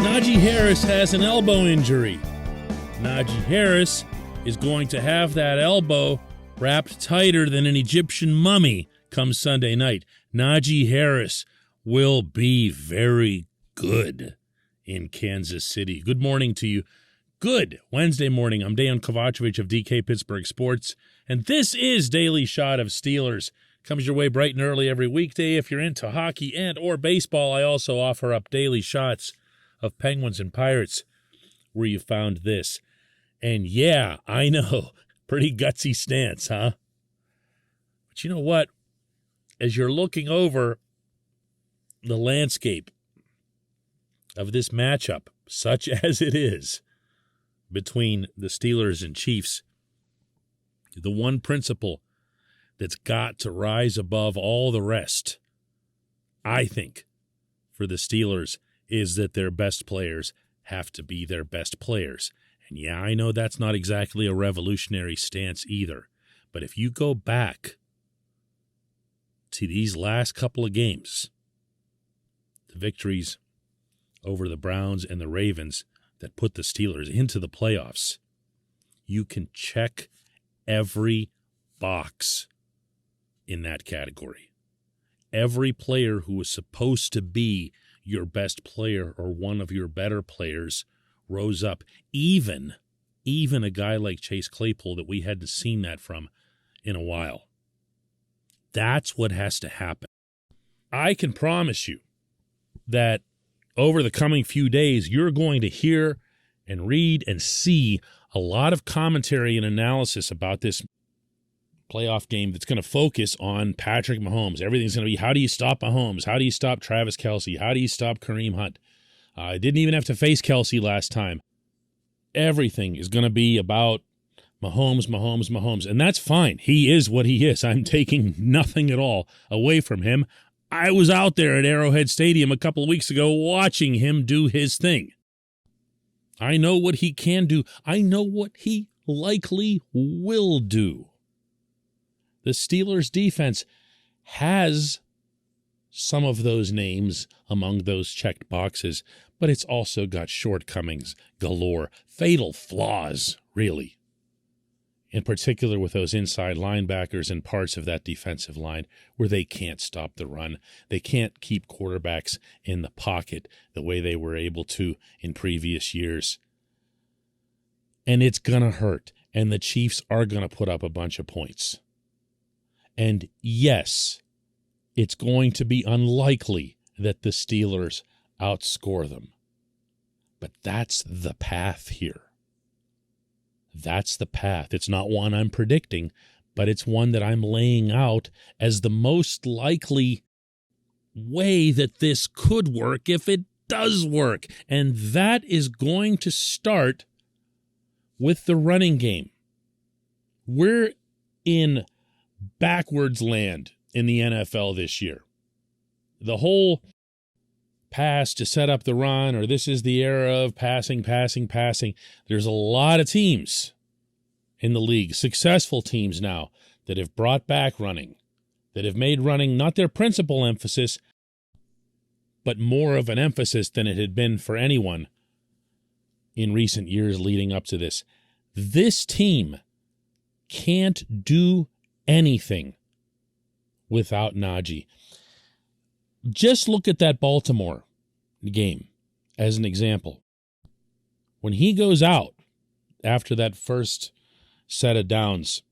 Najee Harris has an elbow injury. Najee Harris is going to have that elbow wrapped tighter than an Egyptian mummy come Sunday night. Najee Harris will be very good in Kansas City. Good morning to you. Good Wednesday morning. I'm Dejan Kovacevic of DK Pittsburgh Sports, and this is Daily Shot of Steelers. Comes your way bright and early every weekday. If you're into hockey and or baseball, I also offer up daily shots of Penguins and Pirates, where you found this. And yeah, I know, pretty gutsy stance, huh? But you know what? As you're looking over the landscape of this matchup, such as it is, between the Steelers and Chiefs, the one principle that's got to rise above all the rest, I think, for the Steelers is that their best players have to be their best players. And yeah, I know that's not exactly a revolutionary stance either. But if you go back to these last couple of games, the victories over the Browns and the Ravens that put the Steelers into the playoffs, you can check every box in that category. Every player who was supposed to be your best player or one of your better players rose up. Even a guy like Chase Claypool that we hadn't seen that from in a while. That's what has to happen. I can promise you that over the coming few days, you're going to hear and read and see a lot of commentary and analysis about this playoff game that's going to focus on Patrick Mahomes. Everything's going to be, how do you stop Mahomes? How do you stop Travis Kelce? How do you stop Kareem Hunt? I didn't even have to face Kelce last time. Everything is going to be about Mahomes. And that's fine. He is what he is. I'm taking nothing at all away from him. I was out there at Arrowhead Stadium a couple of weeks ago watching him do his thing. I know what he can do. I know what he likely will do. The Steelers' defense has some of those names among those checked boxes, but it's also got shortcomings galore, fatal flaws, really. In particular with those inside linebackers and parts of that defensive line where they can't stop the run. They can't keep quarterbacks in the pocket the way they were able to in previous years. And it's going to hurt, and the Chiefs are going to put up a bunch of points. And yes, it's going to be unlikely that the Steelers outscore them. But that's the path here. That's the path. It's not one I'm predicting, but it's one that I'm laying out as the most likely way that this could work if it does work. And that is going to start with the running game. We're in backwards land in the NFL this year. The whole pass to set up the run, or this is the era of passing. There's a lot of teams in the league, successful teams now, that have brought back running, that have made running not their principal emphasis, but more of an emphasis than it had been for anyone in recent years leading up to this. This team can't do anything without Najee. Just look at that Baltimore game as an example. When he goes out after that first set of downs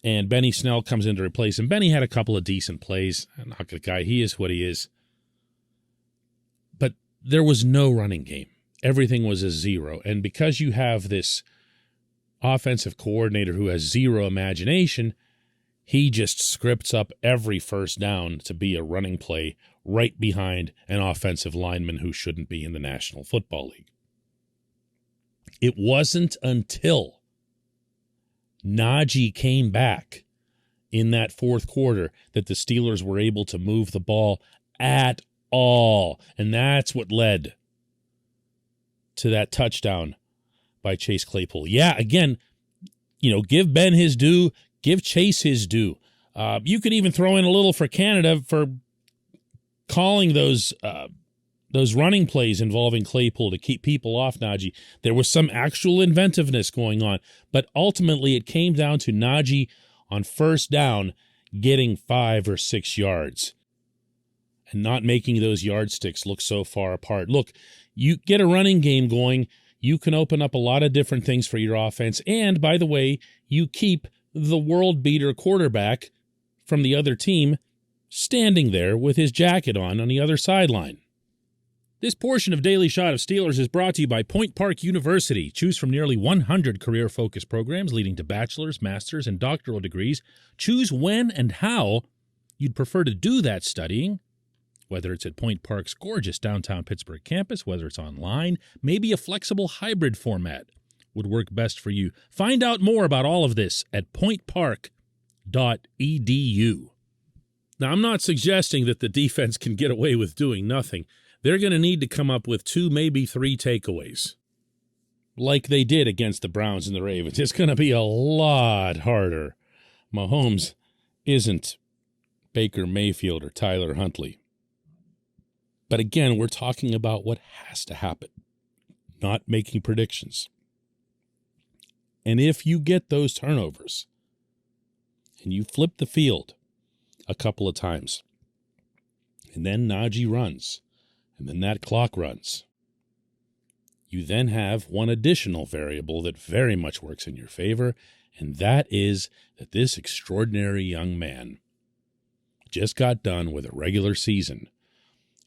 and Benny Snell comes in to replace him, Benny had a couple of decent plays. I'm not the guy. He is what he is. But there was no running game. Everything was a zero. And because you have this offensive coordinator who has zero imagination, he just scripts up every first down to be a running play right behind an offensive lineman who shouldn't be in the National Football League. It wasn't until Najee came back in that fourth quarter that the Steelers were able to move the ball at all. And that's what led to that touchdown by Chase Claypool. Yeah, again, give Ben his due, give Chase his due. You could even throw in a little for Canada for calling those those running plays involving Claypool to keep people off Najee, there was some actual inventiveness going on. But ultimately, it came down to Najee on first down getting 5 or 6 yards and not making those yardsticks look so far apart. Look, you get a running game going, you can open up a lot of different things for your offense. And, by the way, you keep the world-beater quarterback from the other team standing there with his jacket on the other sideline. This portion of Daily Shot of Steelers is brought to you by Point Park University. Choose from nearly 100 career-focused programs leading to bachelor's, master's, and doctoral degrees. Choose when and how you'd prefer to do that studying, whether it's at Point Park's gorgeous downtown Pittsburgh campus, whether it's online, maybe a flexible hybrid format would work best for you. Find out more about all of this at pointpark.edu. Now, I'm not suggesting that the defense can get away with doing nothing. They're going to need to come up with 2, maybe 3 takeaways, like they did against the Browns and the Ravens. It's going to be a lot harder. Mahomes isn't Baker Mayfield or Tyler Huntley. But again, we're talking about what has to happen, not making predictions. And if you get those turnovers and you flip the field a couple of times, and then Najee runs, and then that clock runs, you then have one additional variable that very much works in your favor, and that is that this extraordinary young man just got done with a regular season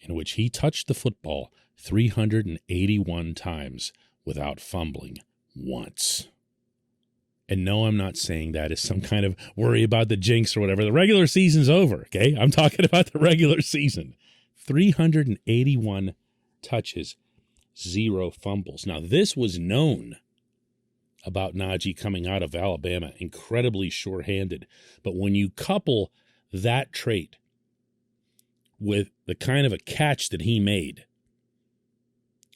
in which he touched the football 381 times without fumbling once. And no, I'm not saying that as some kind of worry about the jinx or whatever. The regular season's over, okay? I'm talking about the regular season. 381 touches, 0 fumbles. Now, this was known about Najee coming out of Alabama, incredibly sure-handed. But when you couple that trait with the kind of a catch that he made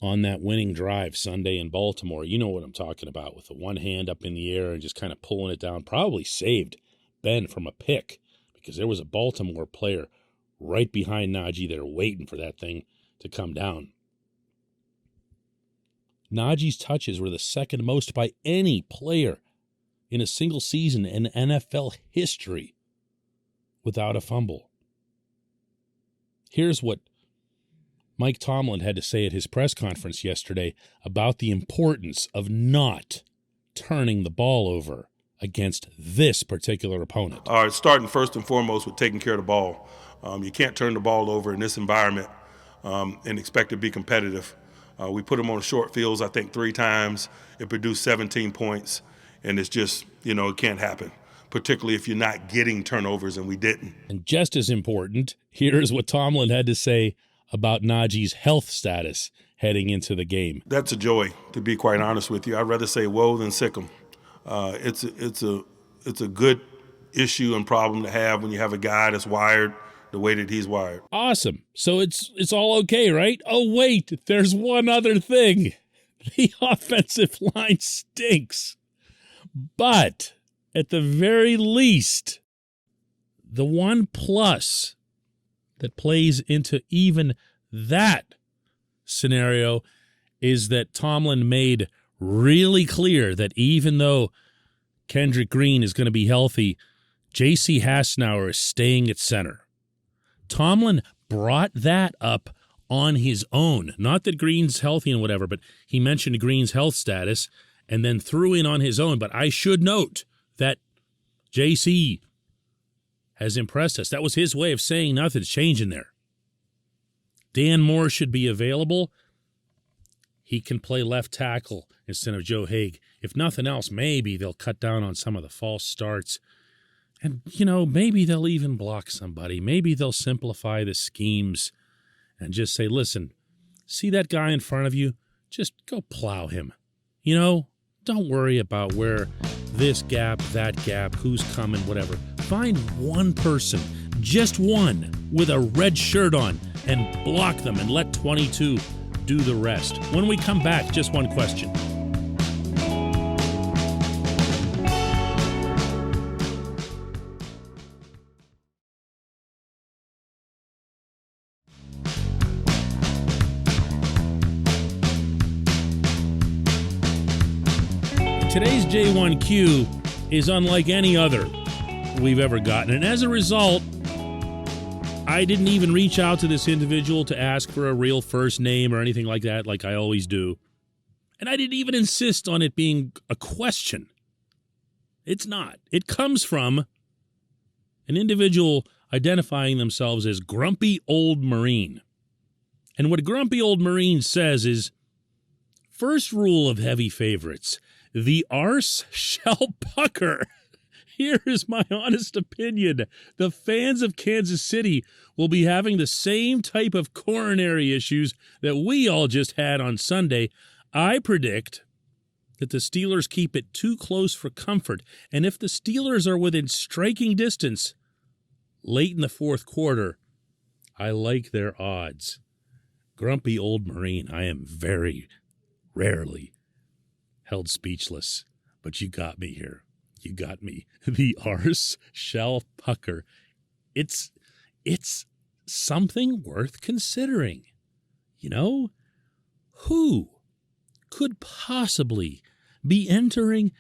on that winning drive Sunday in Baltimore, you know what I'm talking about, with the one hand up in the air and just kind of pulling it down, probably saved Ben from a pick because there was a Baltimore player right behind Najee there waiting for that thing to come down. Najee's touches were the second most by any player in a single season in NFL history without a fumble. Here's what Mike Tomlin had to say at his press conference yesterday about the importance of not turning the ball over against this particular opponent. All right, starting first and foremost with taking care of the ball. You can't turn the ball over in this environment and expect to be competitive. We put them on short fields, I think, 3 times. It produced 17 points, and it's just, it can't happen, particularly if you're not getting turnovers, and we didn't. And just as important, here's what Tomlin had to say about Najee's health status heading into the game. That's a joy, to be quite honest with you. I'd rather say woe than sick 'em. It's a good issue and problem to have when you have a guy that's wired the way that he's wired. Awesome. So it's all okay, right? Oh, wait, there's one other thing. The offensive line stinks. But at the very least, the one plus that plays into even that scenario is that Tomlin made really clear that even though Kendrick Green is going to be healthy, J.C. Hassenauer is staying at center. Tomlin brought that up on his own. Not that Green's healthy and whatever, but he mentioned Green's health status and then threw in on his own. But I should note that J.C. has impressed us. That was his way of saying nothing's changing there. Dan Moore should be available. He can play left tackle instead of Joe Haig. If nothing else, maybe they'll cut down on some of the false starts. And, maybe they'll even block somebody. Maybe they'll simplify the schemes and just say, listen, see that guy in front of you? Just go plow him. Don't worry about where this gap, that gap, who's coming, whatever. Find one person, just one, with a red shirt on and block them and let 22 do the rest. When we come back, just one question. today's J1Q is unlike any other we've ever gotten. And as a result, I didn't even reach out to this individual to ask for a real first name or anything like that, like I always do. And I didn't even insist on it being a question. It's not. It comes from an individual identifying themselves as Grumpy Old Marine. And what Grumpy Old Marine says is, first rule of heavy favorites, the arse shall pucker. Here is my honest opinion. The fans of Kansas City will be having the same type of coronary issues that we all just had on Sunday. I predict that the Steelers keep it too close for comfort, and if the Steelers are within striking distance late in the fourth quarter, I like their odds. Grumpy Old Marine, I am very rarely held speechless, but you got me here. You got me. The arse shall pucker. It's something worth considering. You know, who could possibly be entering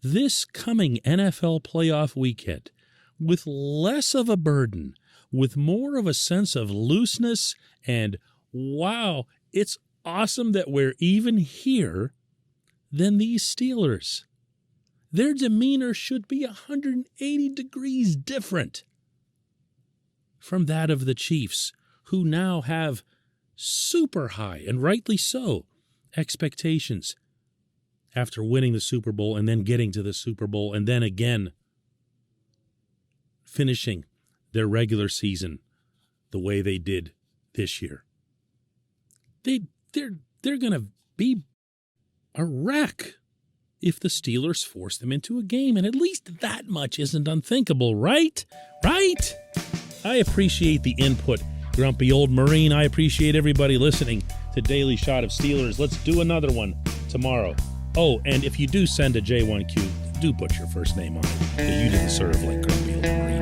this coming NFL playoff weekend with less of a burden, with more of a sense of looseness and, wow, it's awesome that we're even here, than these Steelers? Their demeanor should be 180 degrees different from that of the Chiefs, who now have super high, and rightly so, expectations after winning the Super Bowl and then getting to the Super Bowl and then again finishing their regular season the way they did this year. They're going to be a wreck if the Steelers force them into a game, and at least that much isn't unthinkable, right? Right? I appreciate the input, Grumpy Old Marine. I appreciate everybody listening to Daily Shot of Steelers. Let's do another one tomorrow. Oh, and if you do send a J1Q, do put your first name on it, because you didn't serve like Grumpy Old Marine.